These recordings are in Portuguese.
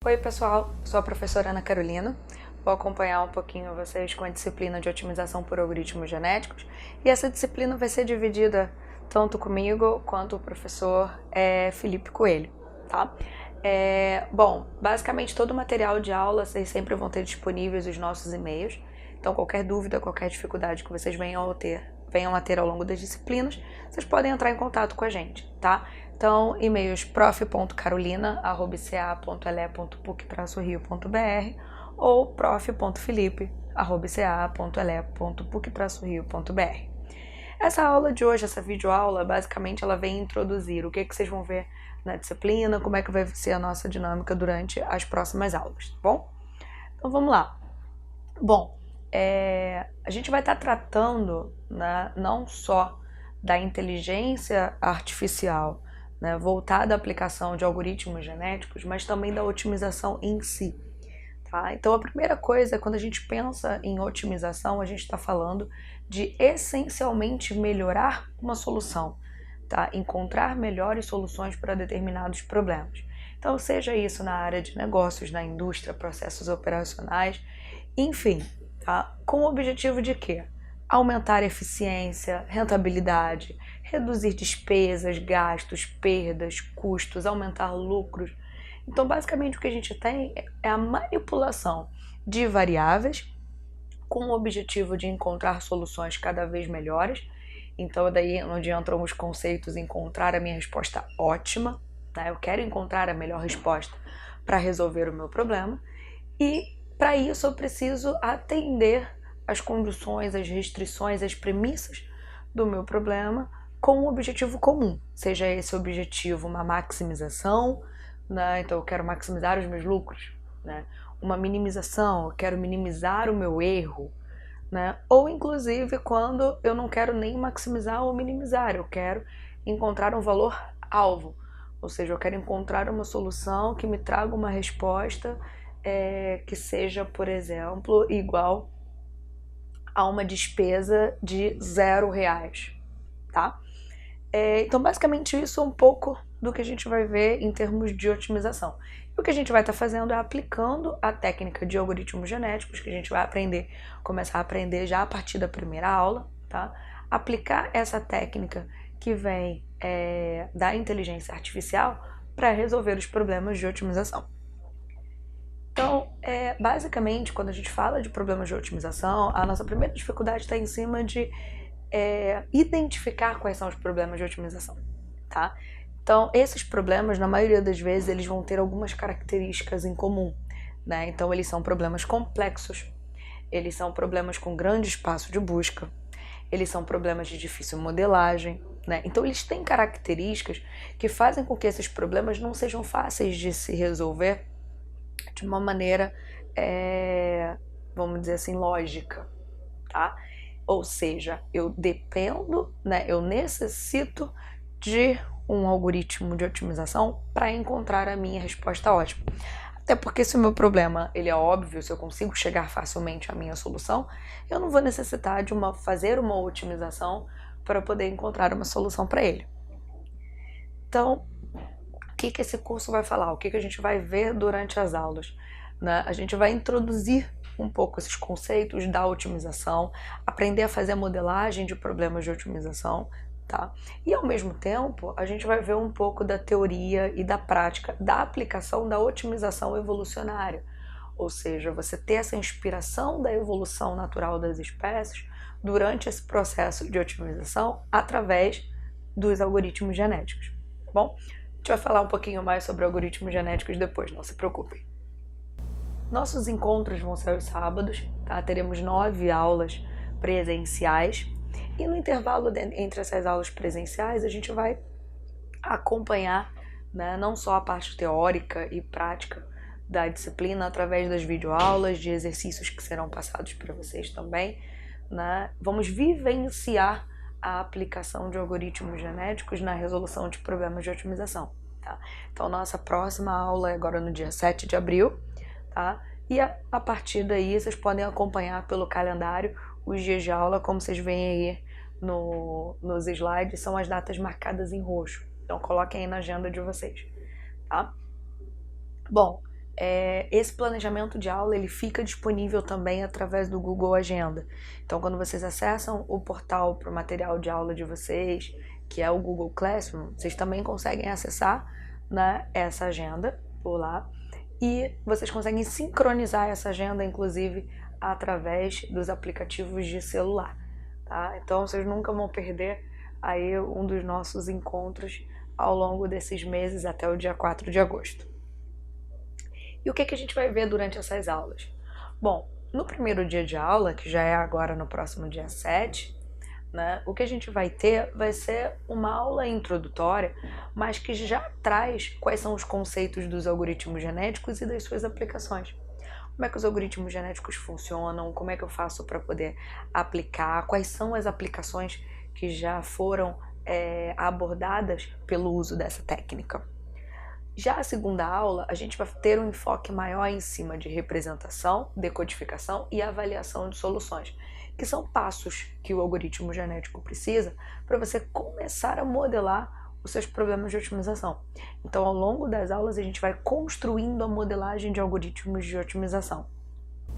Oi pessoal, sou a professora Ana Carolina, vou acompanhar um pouquinho vocês com a disciplina de otimização por algoritmos genéticos e essa disciplina vai ser dividida tanto comigo quanto o professor Felipe Coelho, tá? Bom, basicamente todo o material de aula vocês sempre vão ter disponíveis os nossos e-mails, então qualquer dúvida, qualquer dificuldade que vocês venham a ter ao longo das disciplinas, vocês podem entrar em contato com a gente, tá? Então, e-mails prof.carolina@ca.le.puc-rio.br ou prof.felipe@ca.le.puc-rio.br. Essa aula de hoje, essa videoaula, basicamente ela vem introduzir o que vocês vão ver na disciplina, como é que vai ser a nossa dinâmica durante as próximas aulas, tá bom? Então vamos lá. Bom, a gente vai estar tratando, né, não só da inteligência artificial, né, voltada à aplicação de algoritmos genéticos, mas também da otimização em si. Tá? Então a primeira coisa, quando a gente pensa em otimização, a gente está falando de essencialmente melhorar uma solução, tá? Encontrar melhores soluções para determinados problemas. Então seja isso na área de negócios, na indústria, processos operacionais, enfim, tá? Com o objetivo de quê? Aumentar a eficiência, rentabilidade, reduzir despesas, gastos, perdas, custos, aumentar lucros. Então, basicamente, o que a gente tem é a manipulação de variáveis com o objetivo de encontrar soluções cada vez melhores. Então, daí onde entram os conceitos encontrar a minha resposta ótima, né? Eu quero encontrar a melhor resposta para resolver o meu problema e, para isso, eu preciso atender as condições, as restrições, as premissas do meu problema com um objetivo comum, seja esse objetivo uma maximização, né? Então eu quero maximizar os meus lucros, né? Uma minimização, eu quero minimizar o meu erro, né? Ou inclusive quando eu não quero nem maximizar ou minimizar, eu quero encontrar um valor alvo, ou seja, eu quero encontrar uma solução que me traga uma resposta que seja, por exemplo, igual a uma despesa de R$0, tá? Então, basicamente, isso é um pouco do que a gente vai ver em termos de otimização. E o que a gente vai estar fazendo é aplicando a técnica de algoritmos genéticos, que a gente vai começar a aprender já a partir da primeira aula, tá? Aplicar essa técnica que vem da inteligência artificial para resolver os problemas de otimização. Então, basicamente, quando a gente fala de problemas de otimização, a nossa primeira dificuldade está em cima de identificar quais são os problemas de otimização, tá? Então, esses problemas, na maioria das vezes, eles vão ter algumas características em comum, né? Então, eles são problemas complexos, eles são problemas com grande espaço de busca, eles são problemas de difícil modelagem, né? Então, eles têm características que fazem com que esses problemas não sejam fáceis de se resolver de uma maneira, vamos dizer assim, lógica, tá? Ou seja, eu dependo, né, eu necessito de um algoritmo de otimização para encontrar a minha resposta ótima. Até porque se o meu problema ele é óbvio, se eu consigo chegar facilmente à minha solução, eu não vou necessitar de fazer uma otimização para poder encontrar uma solução para ele. Então, o que esse curso vai falar? O que a gente vai ver durante as aulas? Né? A gente vai introduzir um pouco esses conceitos da otimização, aprender a fazer a modelagem de problemas de otimização, tá? E ao mesmo tempo, a gente vai ver um pouco da teoria e da prática da aplicação da otimização evolucionária, ou seja, você ter essa inspiração da evolução natural das espécies durante esse processo de otimização através dos algoritmos genéticos, tá bom? A gente vai falar um pouquinho mais sobre algoritmos genéticos depois, não se preocupem. Nossos encontros vão ser aos sábados, tá? Teremos 9 aulas presenciais e no intervalo entre essas aulas presenciais a gente vai acompanhar, né, não só a parte teórica e prática da disciplina através das videoaulas, de exercícios que serão passados para vocês também, né? Vamos vivenciar a aplicação de algoritmos genéticos na resolução de problemas de otimização, tá? Então, nossa próxima aula é agora no dia 7 de abril, tá? E a partir daí, vocês podem acompanhar pelo calendário os dias de aula, como vocês veem aí nos slides, são as datas marcadas em roxo. Então, coloquem aí na agenda de vocês, tá? Bom, esse planejamento de aula ele fica disponível também através do Google Agenda. Então, quando vocês acessam o portal para o material de aula de vocês, que é o Google Classroom, vocês também conseguem acessar, né, essa agenda por lá, e vocês conseguem sincronizar essa agenda, inclusive, através dos aplicativos de celular, tá? Então, vocês nunca vão perder aí um dos nossos encontros ao longo desses meses até o dia 4 de agosto. E o que a gente vai ver durante essas aulas? Bom, no primeiro dia de aula, que já é agora no próximo dia 7, né, o que a gente vai ter vai ser uma aula introdutória, mas que já traz quais são os conceitos dos algoritmos genéticos e das suas aplicações. Como é que os algoritmos genéticos funcionam, como é que eu faço para poder aplicar, quais são as aplicações que já foram abordadas pelo uso dessa técnica. Já a segunda aula, a gente vai ter um enfoque maior em cima de representação, decodificação e avaliação de soluções, que são passos que o algoritmo genético precisa para você começar a modelar os seus problemas de otimização. Então, ao longo das aulas, a gente vai construindo a modelagem de algoritmos de otimização.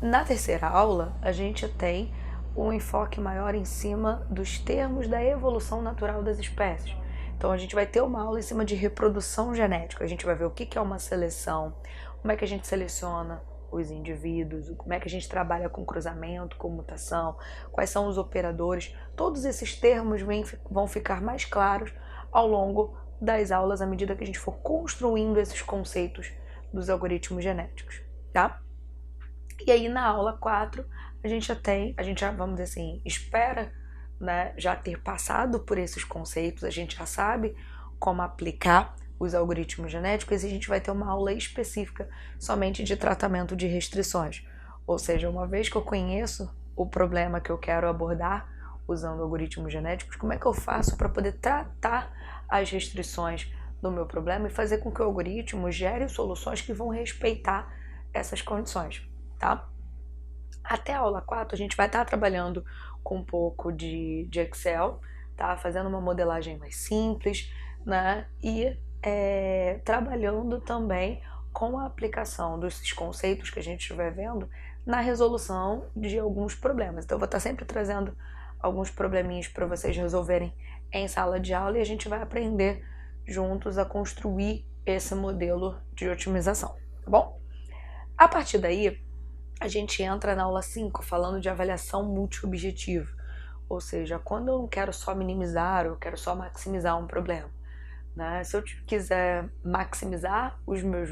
Na terceira aula, a gente tem um enfoque maior em cima dos termos da evolução natural das espécies. Então, a gente vai ter uma aula em cima de reprodução genética. A gente vai ver o que é uma seleção, como é que a gente seleciona os indivíduos, como é que a gente trabalha com cruzamento, com mutação, quais são os operadores. Todos esses termos vão ficar mais claros ao longo das aulas, à medida que a gente for construindo esses conceitos dos algoritmos genéticos, tá? E aí, na aula 4, a gente já, vamos dizer assim, espera, né, já ter passado por esses conceitos, a gente já sabe como aplicar os algoritmos genéticos e a gente vai ter uma aula específica somente de tratamento de restrições. Ou seja, uma vez que eu conheço o problema que eu quero abordar usando algoritmos genéticos, como é que eu faço para poder tratar as restrições do meu problema e fazer com que o algoritmo gere soluções que vão respeitar essas condições, tá? Até a aula 4 a gente vai estar trabalhando com um pouco de Excel, tá? Fazendo uma modelagem mais simples, né? E trabalhando também com a aplicação desses conceitos que a gente estiver vendo na resolução de alguns problemas. Então eu vou estar sempre trazendo alguns probleminhas para vocês resolverem em sala de aula e a gente vai aprender juntos a construir esse modelo de otimização, tá bom? A partir daí, a gente entra na aula 5 falando de avaliação multi-objetivo, ou seja, quando eu não quero só minimizar ou eu quero só maximizar um problema, né? Se eu quiser maximizar os meus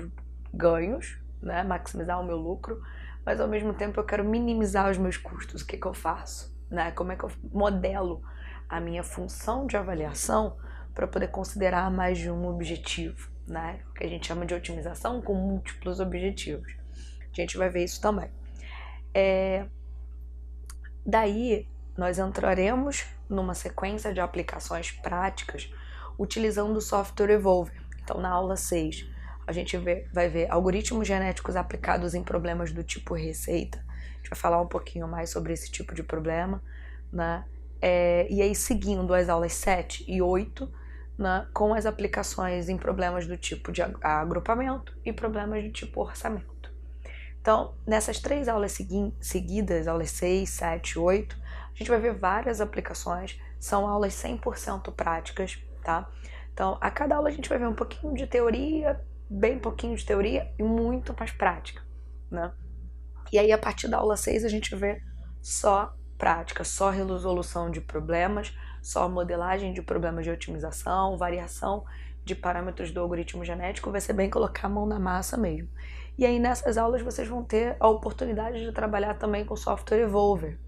ganhos, né? Maximizar o meu lucro, mas ao mesmo tempo eu quero minimizar os meus custos, o que eu faço? Né? Como é que eu modelo a minha função de avaliação para poder considerar mais de um objetivo, né? O que a gente chama de otimização com múltiplos objetivos. A gente vai ver isso também. Daí, nós entraremos numa sequência de aplicações práticas utilizando o software Evolver. Então, na aula 6, a gente vai ver algoritmos genéticos aplicados em problemas do tipo receita. A gente vai falar um pouquinho mais sobre esse tipo de problema, né? E aí, seguindo as aulas 7 e 8, né, com as aplicações em problemas do tipo de agrupamento e problemas do tipo orçamento. Então, nessas 3 aulas seguidas, aulas 6, 7 e 8, a gente vai ver várias aplicações, são aulas 100% práticas, tá? Então, a cada aula a gente vai ver um pouquinho de teoria, bem pouquinho de teoria e muito mais prática, né? E aí, a partir da aula 6, a gente vê só prática, só resolução de problemas, só modelagem de problemas de otimização, variação de parâmetros do algoritmo genético, vai ser bem colocar a mão na massa mesmo. E aí, nessas aulas, vocês vão ter a oportunidade de trabalhar também com o software Evolver,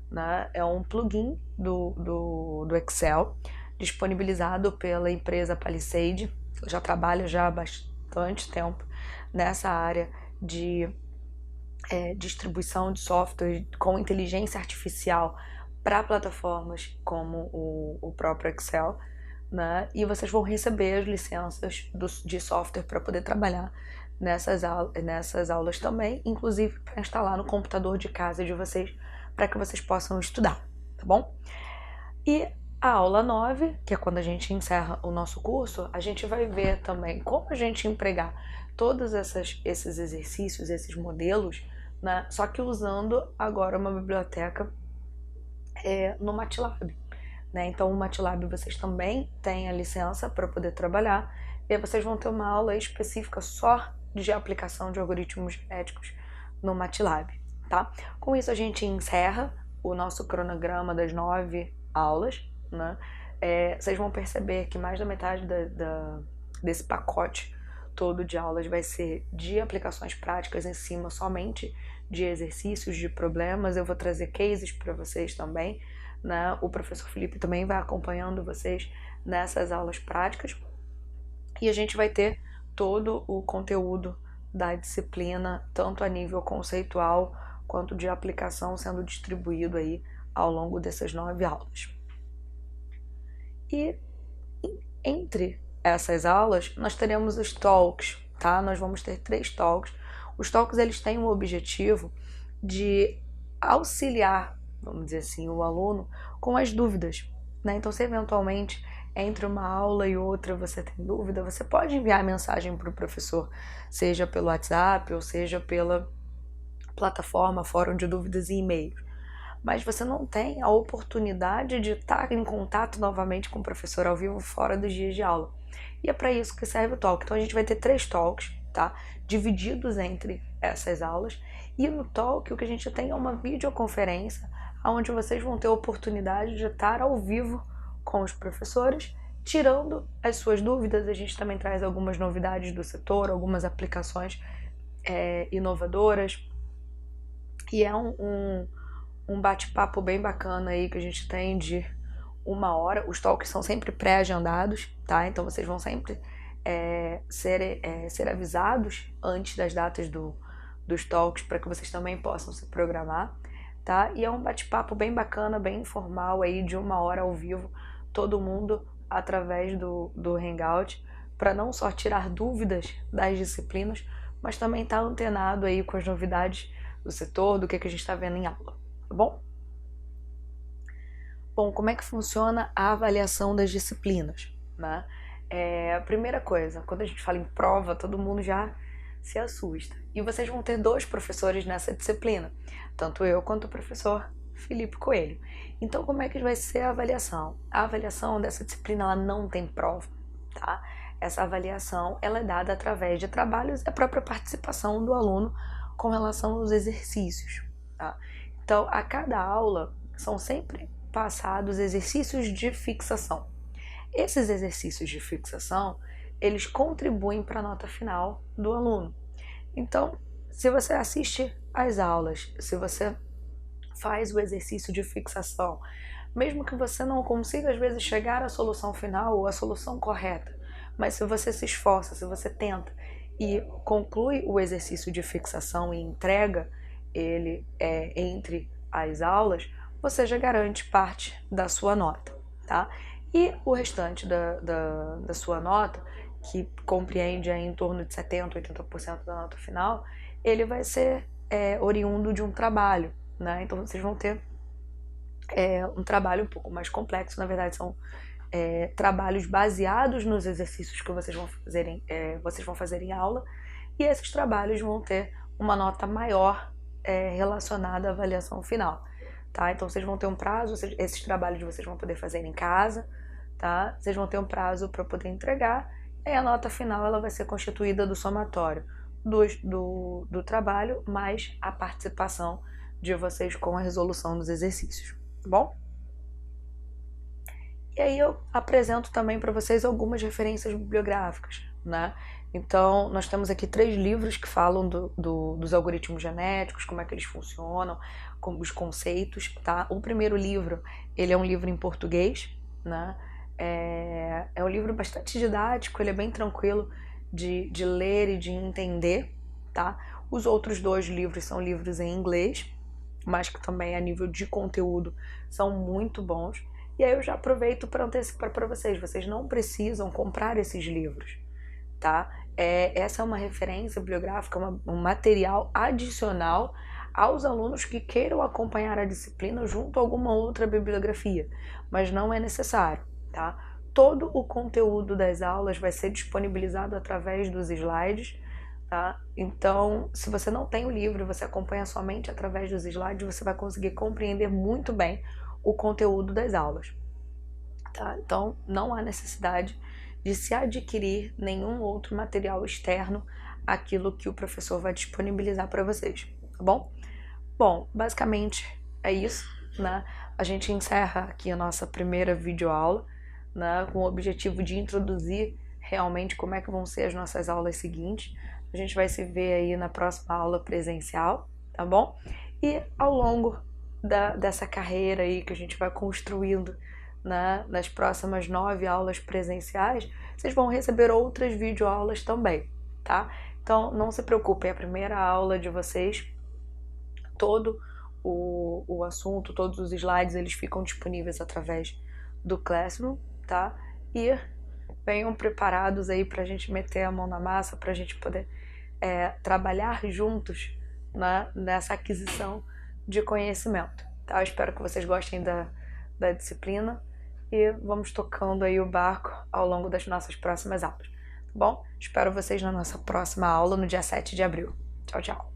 né? É um plugin do Excel, disponibilizado pela empresa Palisade, que já trabalha já há bastante tempo nessa área de distribuição de software com inteligência artificial para plataformas como o próprio Excel, né? E vocês vão receber as licenças de software para poder trabalhar nessas aulas também, inclusive para instalar no computador de casa de vocês, para que vocês possam estudar, tá bom? E a aula 9, que é quando a gente encerra o nosso curso, a gente vai ver também como a gente empregar todos esses exercícios, esses modelos, né, só que usando agora uma biblioteca no MATLAB. Né? Então, o MATLAB vocês também têm a licença para poder trabalhar, e aí vocês vão ter uma aula específica só de aplicação de algoritmos genéticos no MATLAB. Tá? Com isso, a gente encerra o nosso cronograma das 9 aulas. Né? Vocês vão perceber que mais da metade desse pacote todo de aulas vai ser de aplicações práticas em cima somente de exercícios, de problemas. Eu vou trazer cases para vocês também, né? O professor Felipe também vai acompanhando vocês nessas aulas práticas, e a gente vai ter todo o conteúdo da disciplina, tanto a nível conceitual quanto de aplicação, sendo distribuído aí ao longo dessas 9 aulas. E entre essas aulas, nós teremos os talks, tá? Nós vamos ter 3 talks. Os talks, eles têm o objetivo de auxiliar, vamos dizer assim, o aluno com as dúvidas, né? Então, se eventualmente entre uma aula e outra você tem dúvida, você pode enviar mensagem para o professor, seja pelo WhatsApp ou seja pela plataforma, fórum de dúvidas e e-mails. Mas você não tem a oportunidade de estar em contato novamente com o professor ao vivo fora dos dias de aula. E é para isso que serve o talk. Então a gente vai ter 3 talks, tá? Divididos entre essas aulas. E no talk o que a gente tem é uma videoconferência onde vocês vão ter a oportunidade de estar ao vivo com os professores, tirando as suas dúvidas. A gente também traz algumas novidades do setor, algumas aplicações inovadoras. E é um bate-papo bem bacana aí que a gente tem de 1 hora. Os talks são sempre pré-agendados, tá? Então vocês vão sempre ser avisados antes das datas dos talks, para que vocês também possam se programar, tá? E é um bate-papo bem bacana, bem informal aí, de 1 hora ao vivo, todo mundo através do Hangout, para não só tirar dúvidas das disciplinas, mas também estar antenado aí com as novidades do setor, do que a gente está vendo em aula, tá bom? Bom, como é que funciona a avaliação das disciplinas, né? A primeira coisa, quando a gente fala em prova, todo mundo já se assusta. E vocês vão ter 2 professores nessa disciplina, tanto eu quanto o professor Felipe Coelho. Então, como é que vai ser a avaliação? A avaliação dessa disciplina, ela não tem prova, tá? Essa avaliação, ela é dada através de trabalhos e a própria participação do aluno com relação aos exercícios, tá? Então, a cada aula são sempre passados exercícios de fixação. Esses exercícios de fixação, eles contribuem para a nota final do aluno. Então, se você assiste às aulas, se você faz o exercício de fixação, mesmo que você não consiga às vezes chegar à solução final ou à solução correta, mas se você se esforça, se você tenta e conclui o exercício de fixação e entrega ele entre as aulas, você já garante parte da sua nota, tá? E o restante da sua nota, que compreende aí em torno de 70%, 80% da nota final, ele vai ser oriundo de um trabalho, né? Então vocês vão ter um trabalho um pouco mais complexo. Na verdade, são trabalhos baseados nos exercícios que vocês vão fazer em aula, e esses trabalhos vão ter uma nota maior relacionada à avaliação final, tá? Então vocês vão ter um prazo, esses trabalhos vocês vão poder fazer em casa, tá? Vocês vão ter um prazo para poder entregar, e a nota final ela vai ser constituída do somatório do trabalho mais a participação de vocês com a resolução dos exercícios, tá bom? E aí eu apresento também para vocês algumas referências bibliográficas, né? Então, nós temos aqui 3 livros que falam dos algoritmos genéticos, como é que eles funcionam, como os conceitos, tá? O primeiro livro, ele é um livro em português, né? É um livro bastante didático, ele é bem tranquilo de ler e de entender, tá? Os outros 2 livros são livros em inglês, mas que também a nível de conteúdo são muito bons. E aí eu já aproveito para antecipar para vocês não precisam comprar esses livros, tá? Essa é uma referência bibliográfica, um material adicional aos alunos que queiram acompanhar a disciplina junto a alguma outra bibliografia, mas não é necessário, tá? Todo o conteúdo das aulas vai ser disponibilizado através dos slides, tá? Então, se você não tem o livro, você acompanha somente através dos slides, você vai conseguir compreender muito bem o conteúdo das aulas, tá? Então, não há necessidade de se adquirir nenhum outro material externo àquilo que o professor vai disponibilizar para vocês, tá bom? Bom, basicamente é isso, né? A gente encerra aqui a nossa primeira videoaula, né, com o objetivo de introduzir realmente como é que vão ser as nossas aulas seguintes. A gente vai se ver aí na próxima aula presencial, tá bom? E ao longo dessa carreira aí que a gente vai construindo, né, nas próximas 9 aulas presenciais, vocês vão receber outras videoaulas também, tá? Então não se preocupem, a primeira aula de vocês, todo o assunto, todos os slides, eles ficam disponíveis através do Classroom, tá? E venham preparados aí pra gente meter a mão na massa, pra gente poder trabalhar juntos, né, nessa aquisição de conhecimento, tá? Eu espero que vocês gostem da disciplina e vamos tocando aí o barco ao longo das nossas próximas aulas, tá bom? Espero vocês na nossa próxima aula no dia 7 de abril. Tchau, tchau!